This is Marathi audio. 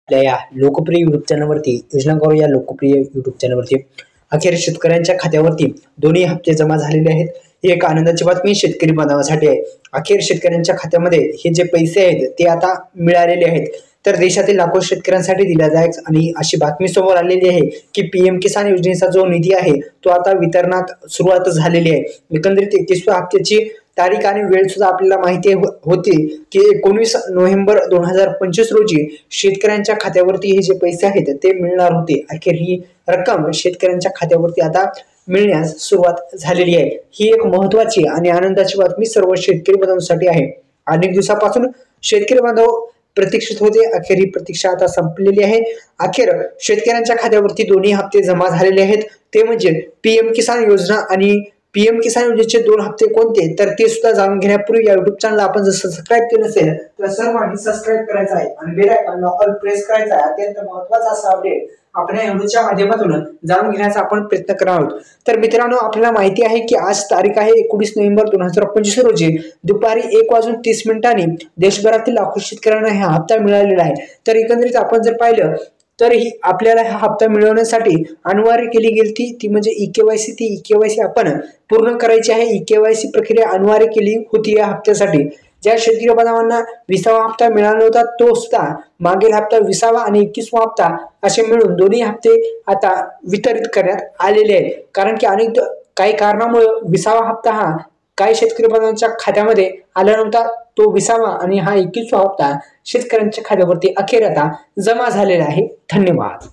आपल्या या लोकप्रिय युट्यूब चॅनलवरती योजना करू या लोकप्रिय युट्यूब चॅनलवरती अखेर शेतकऱ्यांच्या खात्यावरती दोन्ही हप्ते जमा झालेले आहेत। ही एक आनंदाची बातमी शेतकरी बांधवांसाठी आहे। अखेर शेतकऱ्यांच्या खात्यामध्ये हे जे पैसे आहेत ते आता मिळालेले आहेत। तर देशातील लाखो शेतकऱ्यांसाठी दिला जायचा आणि अशी बातमी समोर आलेली आहे की पीएम किसान योजनेचा जो निधी आहे तो आता वितरणात सुरुवात झालेली आहे। एकंदरीत 31व्या हप्त्याची तारीख आणि वेळ सुद्धा आपल्याला माहिती होती की 19 नोव्हेंबर 2025 रोजी शेतकऱ्यांच्या खात्यावरती हे जे पैसे आहेत ते मिळणार होते। अखेर ही रक्कम शेतकऱ्यांच्या खात्यावरती आता मिळण्यास सुरुवात झालेली आहे। ही एक महत्त्वाची आणि आनंदाची बातमी सर्व शेतकरी बांधवांसाठी आहे। अनेक दिवसापासून शेतकरी बांधव प्रतीक्षित होते। अखेर ही प्रतीक्षा आता संपलेली आहे। अखेर शेतकऱ्यांच्या खात्यावरती दोन्ही हप्ते जमा झालेले आहेत। ते म्हणजे पीएम किसान योजना आणि पीएम किसान योजनेचे 2 हप्ते कोणते तर ते सुद्धा जाणून घेण्यापूर्वी या YouTube चॅनलला आपण जर सबस्क्राइब केलं नसेल तर सर्वांनी सबस्क्राइब करायचं आहे आणि बेल आयकॉनला ऑल प्रेस करायचा आहे। अत्यंत महत्त्वाचा असा अपडेट आपण या व्हिडिओच्या माध्यमातून जाणून घेण्याचा आपण प्रयत्न करणार आहोत। तर मित्रांनो, आपल्याला माहिती आहे की आज तारीख आहे 19 नोव्हेंबर 2025 रोजी दुपारी 1:30 देशभरातील लाखो शेतकऱ्यांना हा हप्ता मिळालेला आहे। तर एकंदरीत आपण जर पाहिलं तर ही आपल्याला हा हप्ता मिळवण्यासाठी अनिवार्य केली गेली ती म्हणजे ई-केवायसी। ती ई-केवायसी आपण पूर्ण करायची आहे। ई-केवायसी प्रक्रिया अनिवार्य केली होती या हप्त्यासाठी। ज्या शेतकरी बांधवांना 20वा हप्ता मिळाला होता तो सुद्धा मागील हप्ता 20वा आणि 21वा हप्ता असे मिळून दोन्ही हप्ते आता वितरित करण्यात आलेले आहेत। कारण की अनेक काही कारणामुळे 20वा हप्ता हा काही शेतकरी बांधवांच्या खात्यामध्ये आला नव्हता। तो 20वा आणि हा 21वा हप्ता शेतकऱ्यांच्या खात्यावरती अखेर आता जमा झालेला आहे। धन्यवाद।